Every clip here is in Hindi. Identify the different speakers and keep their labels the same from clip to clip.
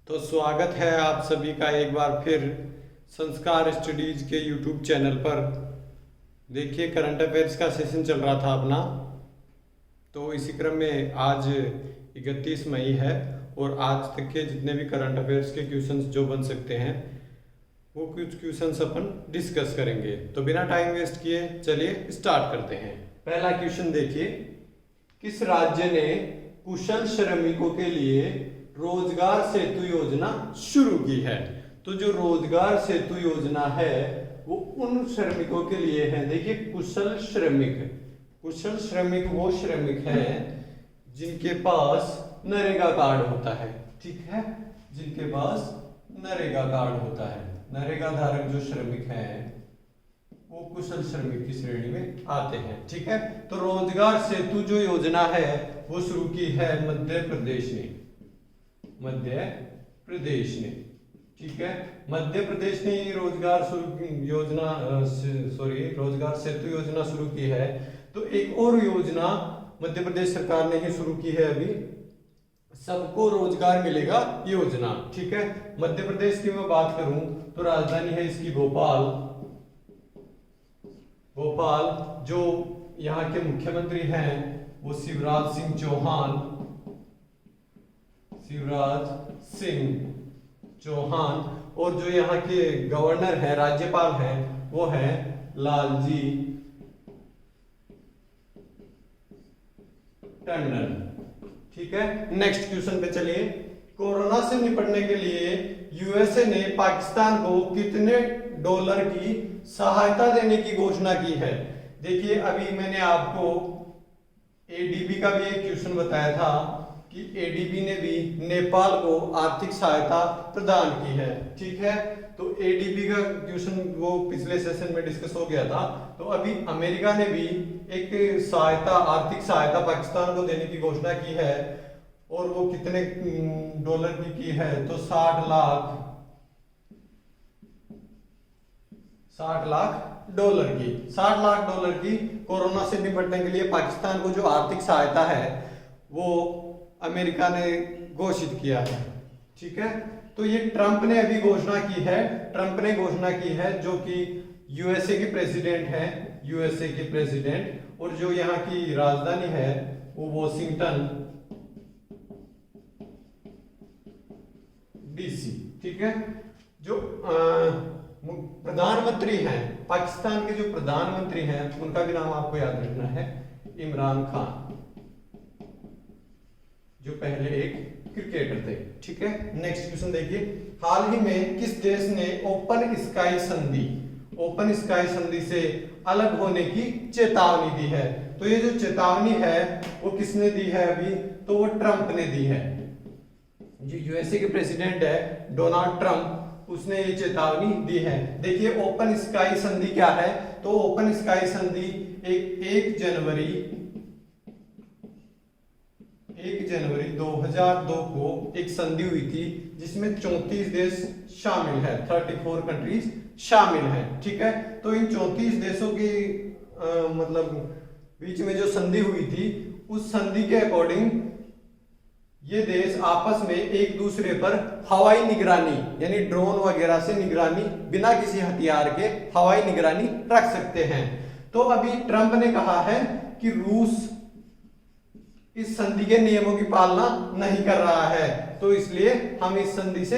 Speaker 1: तो स्वागत है आप सभी का एक बार फिर संस्कार स्टडीज के यूट्यूब चैनल पर। देखिए, करंट अफेयर्स का सेशन चल रहा था अपना, तो इसी क्रम में आज 31 मई है और आज तक के जितने भी करंट अफेयर्स के क्वेश्चंस जो बन सकते हैं वो कुछ क्वेश्चंस अपन डिस्कस करेंगे। तो बिना टाइम वेस्ट किए चलिए स्टार्ट करते हैं। पहला क्वेश्चन देखिए, किस राज्य ने कुशल श्रमिकों के लिए रोजगार सेतु योजना शुरू की है? तो जो रोजगार सेतु योजना है वो उन श्रमिकों के लिए है। देखिए, कुशल श्रमिक वो श्रमिक हैं जिनके पास नरेगा कार्ड होता है। ठीक है, जिनके पास नरेगा कार्ड होता है, नरेगा धारक जो श्रमिक हैं वो कुशल श्रमिक की श्रेणी में आते हैं। ठीक है, तो रोजगार सेतु जो योजना है वो शुरू की है मध्य प्रदेश ने। ठीक है, मध्य प्रदेश ने रोजगार सेतु योजना शुरू की है। तो एक और योजना मध्य प्रदेश सरकार ने ही शुरू की है अभी, सबको रोजगार मिलेगा योजना। ठीक है, मध्य प्रदेश की मैं बात करूं तो राजधानी है इसकी भोपाल। जो यहाँ के मुख्यमंत्री हैं वो शिवराज सिंह चौहान, और जो यहाँ के गवर्नर हैं, राज्यपाल हैं, वो हैं लालजी टंडन। ठीक है, नेक्स्ट क्वेश्चन पे चलिए। कोरोना से निपटने के लिए यूएसए ने पाकिस्तान को कितने डॉलर की सहायता देने की घोषणा की है? देखिए, अभी मैंने आपको एडीबी का भी एक क्वेश्चन बताया था कि एडीबी ने भी नेपाल को आर्थिक सहायता प्रदान की है। ठीक है, तो एडीबी का क्वेश्चन वो पिछले सेशन में डिस्कस हो गया था। तो अभी अमेरिका ने भी एक आर्थिक सहायता पाकिस्तान को देने की घोषणा की है, और वो कितने डॉलर की है? तो 60 लाख डॉलर की कोरोना से निपटने के लिए पाकिस्तान को जो आर्थिक सहायता है वो अमेरिका ने घोषित किया है। ठीक है, तो ये ट्रंप ने अभी घोषणा की है, जो कि यूएसए के प्रेसिडेंट, और जो यहाँ की राजधानी है वो वॉशिंगटन डीसी। ठीक है, जो प्रधानमंत्री हैं पाकिस्तान के, जो प्रधानमंत्री हैं उनका भी नाम आपको याद रखना है, इमरान खान, जो पहले एक क्रिकेटर थे। ठीक है, नेक्स्ट क्वेश्चन देखिए, हाल ही में किस देश ने ओपन स्काई संधि से अलग होने की चेतावनी दी है? तो ये जो चेतावनी है वो किसने दी है अभी? तो वो ट्रंप ने दी है। जो यूएसए के प्रेसिडेंट है डोनाल्ड ट्रंप, उसने ये चेतावनी दी है। देखिए, ओपन स्काई संधि क्या है? तो ओपन स्काई संधि 1 जनवरी 2002 को एक संधि हुई थी जिसमें 34 देश शामिल है, 34 कंट्रीज शामिल हैं। ठीक है, तो इन 34 देशों की बीच में जो संधि हुई थी, उस संधि के अकॉर्डिंग ये देश आपस में एक दूसरे पर हवाई निगरानी यानी ड्रोन वगैरह से निगरानी, बिना किसी हथियार के हवाई निगरानी रख सकते हैं। तो अभी ट्रंप ने कहा है कि रूस इस संधि के नियमों की पालना नहीं कर रहा है, तो इसलिए हम इस संधि से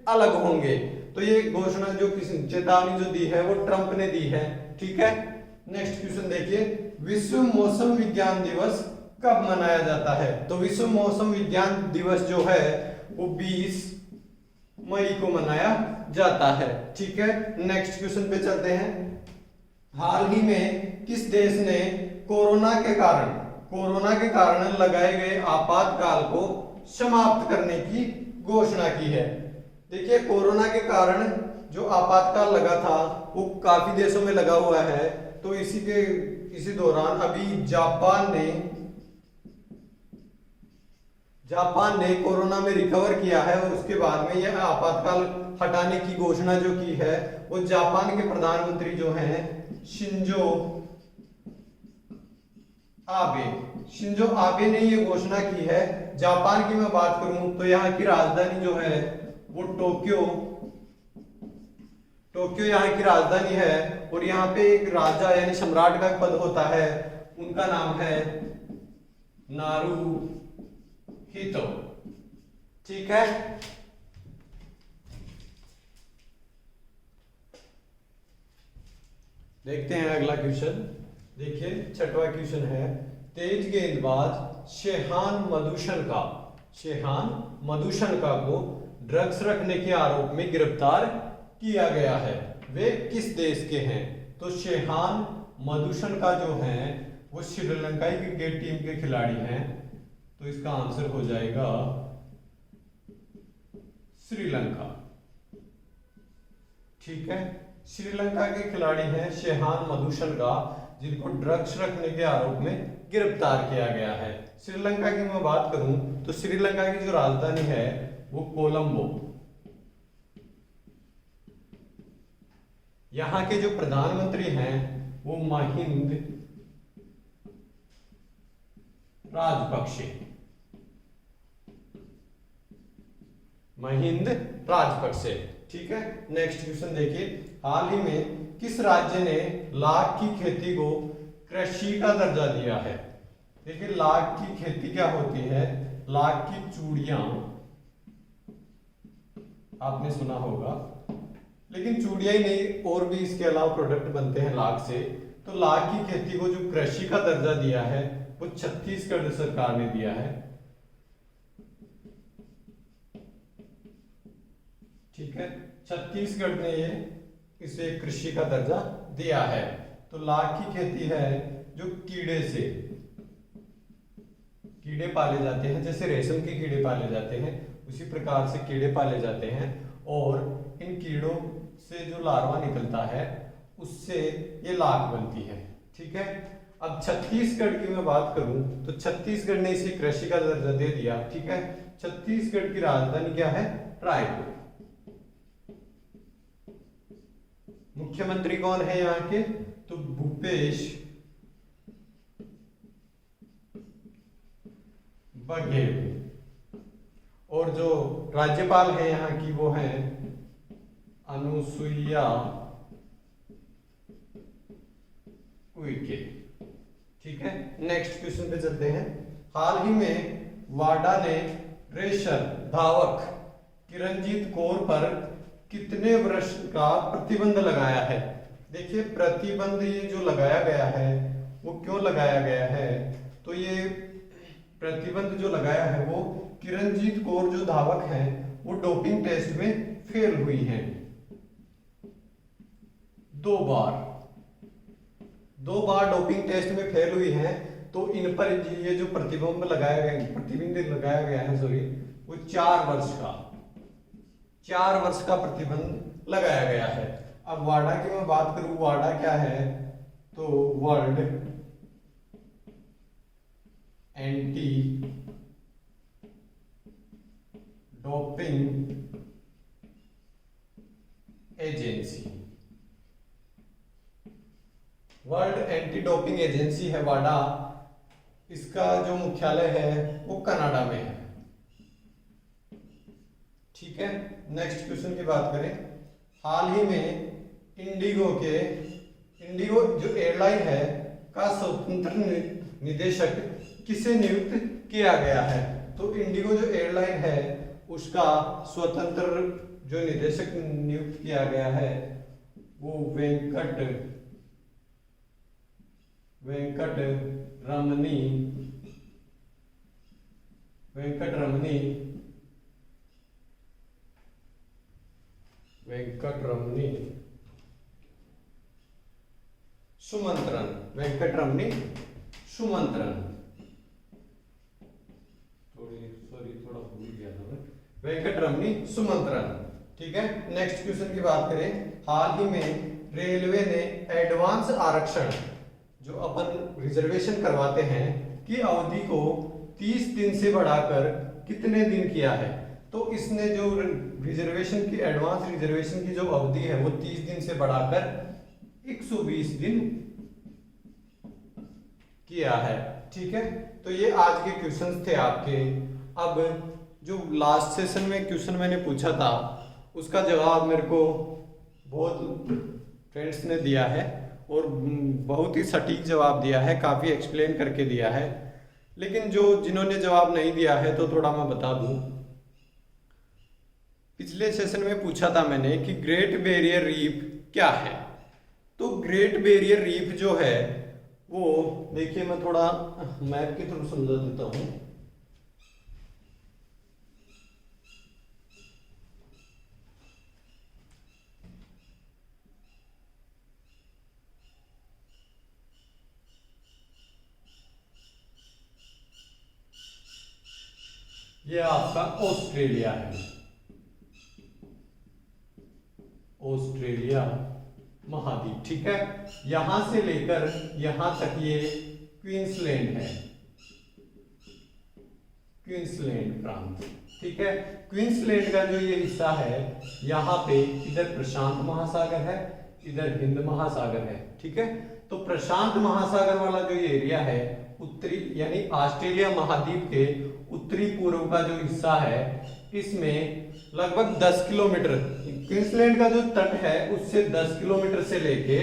Speaker 1: अलग होंगे। तो ये घोषणा जो चेतावनी जो दी है वो ट्रंप ने दी है। ठीक है, नेक्स्ट क्वेश्चन देखिए, विश्व मौसम विज्ञान दिवस कब मनाया जाता है? तो विश्व मौसम विज्ञान दिवस जो है वो 20 मई को मनाया जाता है। ठीक है, नेक्स्ट क्वेश्चन पे चलते हैं। हाल ही में किस देश ने कोरोना के कारण लगाए गए आपातकाल को समाप्त करने की घोषणा की है? देखिए, कोरोना के कारण जो आपातकाल लगा था वो काफी देशों में लगा हुआ है। तो इसी दौरान अभी जापान ने कोरोना में रिकवर किया है, और उसके बाद में यह आपातकाल हटाने की घोषणा जो की है वो जापान के प्रधानमंत्री जो हैं शिंजो आबे ने ये घोषणा की है। जापान की मैं बात करूं तो यहाँ की राजधानी जो है वो टोक्यो, टोक्यो यहाँ की राजधानी है और यहाँ पे एक राजा यानी सम्राट का पद होता है, उनका नाम है नारुहितो। ठीक है, देखते हैं अगला क्वेश्चन। देखिए छठवां क्वेश्चन है, तेज गेंदबाज शेहान मधुशंका को ड्रग्स रखने के आरोप में गिरफ्तार किया गया है, वे किस देश के हैं? तो शेहान मधुशंका जो हैं वो श्रीलंकाई क्रिकेट टीम के खिलाड़ी हैं, तो इसका आंसर हो जाएगा श्रीलंका। ठीक है, श्रीलंका के खिलाड़ी हैं शेहान मधुशंका, जिनको ड्रग्स रखने के आरोप में गिरफ्तार किया गया है। श्रीलंका की मैं बात करूं तो श्रीलंका की जो राजधानी है वो कोलंबो। यहां के जो प्रधानमंत्री हैं वो महिंद राजपक्षे। ठीक है, नेक्स्ट क्वेश्चन देखिए, हाल ही में किस राज्य ने लाख की खेती को कृषि का दर्जा दिया है? देखिए लाख की खेती क्या होती है, लाख की चूड़ियां आपने सुना होगा, लेकिन चूड़ियां ही नहीं और भी इसके अलावा प्रोडक्ट बनते हैं लाख से। तो लाख की खेती को जो कृषि का दर्जा दिया है वो छत्तीसगढ़ सरकार ने दिया है। ठीक है, छत्तीसगढ़ ने ये इसे कृषि का दर्जा दिया है। तो लाख की खेती है जो कीड़े पाले जाते हैं, जैसे रेशम के कीड़े पाले जाते हैं उसी प्रकार से कीड़े पाले जाते हैं, और इन कीड़ों से जो लार्वा निकलता है उससे ये लाख बनती है। ठीक है, अब छत्तीसगढ़ की मैं बात करूं तो छत्तीसगढ़ ने इसे कृषि का दर्जा दे दिया। ठीक है, छत्तीसगढ़ की राजधानी क्या है? रायपुर। मुख्यमंत्री कौन है यहाँ के? तो भूपेश बघेल, और जो राज्यपाल है यहाँ की वो है अनुसुईया उइके। ठीक है, नेक्स्ट क्वेश्चन पे चलते हैं। हाल ही में वाडा ने रेसर धावक किरणजीत कौर पर कितने वर्ष का प्रतिबंध लगाया है? देखिए प्रतिबंध ये जो लगाया गया है वो क्यों लगाया गया है? तो ये प्रतिबंध जो लगाया है वो किरणजीत कौर जो धावक हैं वो डोपिंग टेस्ट में फेल हुई हैं दो बार डोपिंग टेस्ट में फेल हुई हैं, तो इन पर ये जो प्रतिबंध लगाया गया है वो 4 वर्ष का प्रतिबंध लगाया गया है। अब वाडा की मैं बात करूं, वाडा क्या है? तो world anti doping agency, world anti doping agency है वाडा। इसका जो मुख्यालय है वो कनाडा में है। ठीक है, नेक्स्ट क्वेश्चन की बात करें। हाल ही में इंडिगो जो एयरलाइन है का स्वतंत्र निदेशक किसे नियुक्त किया गया है? तो इंडिगो जो एयरलाइन है उसका स्वतंत्र जो निदेशक नियुक्त किया गया है वो वेंकट रमनी सुमंत्रन। थोड़ा भूल गया था मैं। वेंकट रमनी सुमंत्रन। ठीक है, नेक्स्ट क्वेश्चन की बात करें। हाल ही में रेलवे ने एडवांस आरक्षण जो अपन रिजर्वेशन करवाते हैं की अवधि को 30 दिन से बढ़ाकर कितने दिन किया है? तो इसने जो रिजर्वेशन की एडवांस रिजर्वेशन की जो अवधि है वो 30 दिन से बढ़ाकर 120 दिन किया है। ठीक है, तो ये आज के क्वेश्चंस थे आपके। अब जो लास्ट सेशन में क्वेश्चन मैंने पूछा था उसका जवाब मेरे को बहुत फ्रेंड्स ने दिया है और बहुत ही सटीक जवाब दिया है, काफ़ी एक्सप्लेन करके दिया है। लेकिन जिन्होंने जवाब नहीं दिया है तो थोड़ा मैं बता दूं। पिछले सेशन में पूछा था मैंने कि ग्रेट बैरियर रीफ क्या है। तो ग्रेट बैरियर रीफ जो है वो देखिए, मैं थोड़ा मैप के थ्रू समझा देता हूं। ये आपका ऑस्ट्रेलिया है, ऑस्ट्रेलिया महाद्वीप, ठीक है। यहां से लेकर यहां तक ये क्वींसलैंड है, क्वींसलैंड प्रांत, ठीक है। क्वींसलैंड का जो ये हिस्सा है, यहाँ पे इधर प्रशांत महासागर है, इधर हिंद महासागर है, ठीक है। तो प्रशांत महासागर वाला जो ये एरिया है, उत्तरी यानी ऑस्ट्रेलिया महाद्वीप के उत्तरी पूर्व का जो हिस्सा है, इसमें लगभग 10 किलोमीटर, क्वींसलैंड का जो तट है उससे 10 किलोमीटर से लेके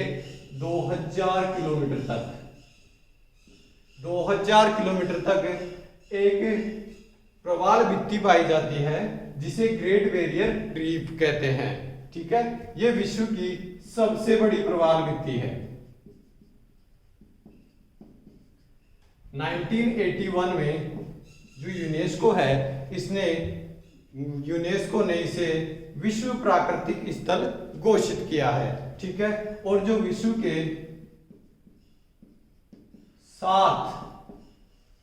Speaker 1: 2000 किलोमीटर तक, 2000 किलोमीटर तक एक प्रवाल भित्ति पाई जाती है जिसे ग्रेट बैरियर रीफ कहते हैं, ठीक है। यह विश्व की सबसे बड़ी प्रवाल भित्ति है। 1981 में जो यूनेस्को है, यूनेस्को ने इसे विश्व प्राकृतिक स्थल घोषित किया है, ठीक है। और जो विश्व के 7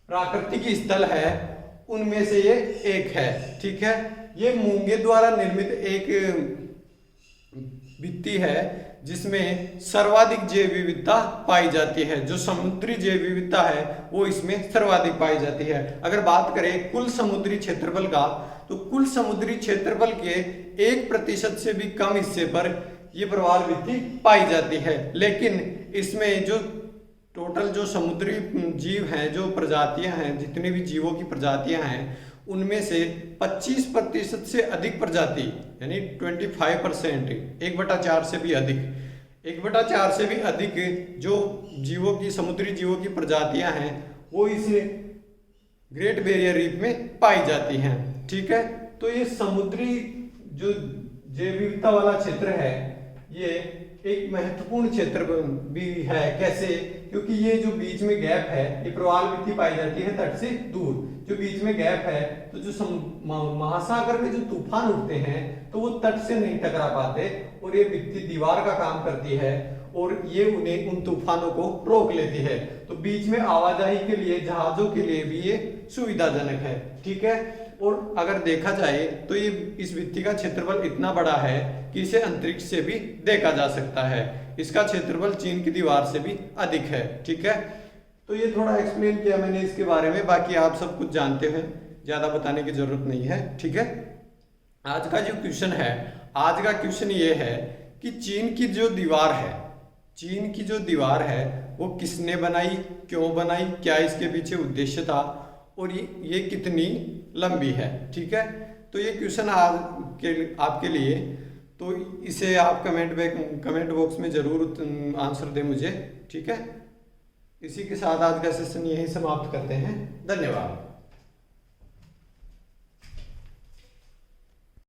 Speaker 1: प्राकृतिक स्थल है उनमें से ये एक है, ठीक है। ये मूंगे द्वारा निर्मित एक भित्ति है जिसमें सर्वाधिक जैव विविधता पाई जाती है। जो समुद्री जैव विविधता है वो इसमें सर्वाधिक पाई जाती है। अगर बात करें कुल समुद्री क्षेत्रफल का, तो कुल समुद्री क्षेत्रफल के 1% से भी कम हिस्से पर यह प्रवाल भित्ति पाई जाती है। लेकिन इसमें जो टोटल जो समुद्री जीव हैं, जो प्रजातियां हैं, जितने भी जीवों की प्रजातियां हैं, उनमें से 25% से अधिक प्रजाति यानी 25%, 1/4 से भी अधिक, 1/4 से भी अधिक जो जीवों की, समुद्री जीवों की प्रजातियां हैं वो इस ग्रेट बैरियर रीफ में पाई जाती हैं, ठीक है। तो ये समुद्री जो जैव विविधता वाला क्षेत्र है ये एक महत्वपूर्ण क्षेत्र भी है। कैसे? क्योंकि ये जो बीच में गैप है, ये प्रवाल भित्ति पाई जाती है तट से दूर। जो बीच में गैप है, तो जो महासागर में जो तूफान उठते हैं तो वो तट से नहीं टकरा पाते और ये भित्ति दीवार का काम करती है और ये उन्हें, उन तूफानों को रोक लेती है। तो बीच में आवाजाही के लिए, जहाजों के लिए भी ये सुविधाजनक है, ठीक है। और अगर देखा जाए तो ये इस भित्ति का क्षेत्रफल इतना बड़ा है कि इसे अंतरिक्ष से भी देखा जा सकता है। इसका क्षेत्रफल चीन की दीवार से भी अधिक है, ठीक है। तो ये थोड़ा एक्सप्लेन किया मैंने इसके बारे में, बाकी आप सब कुछ जानते हैं, ज्यादा बताने की जरूरत नहीं है, ठीक है। आज का जो क्वेश्चन है, आज का क्वेश्चन ये है कि चीन की जो दीवार है, चीन की जो दीवार है वो किसने बनाई, क्यों बनाई, क्या इसके पीछे उद्देश्य था और ये कितनी लंबी है, ठीक है। तो ये क्वेश्चन आपके लिए, तो इसे आप कमेंट बॉक्स में जरूर आंसर दें मुझे, ठीक है। इसी के साथ आज का सेशन यही समाप्त करते हैं। धन्यवाद।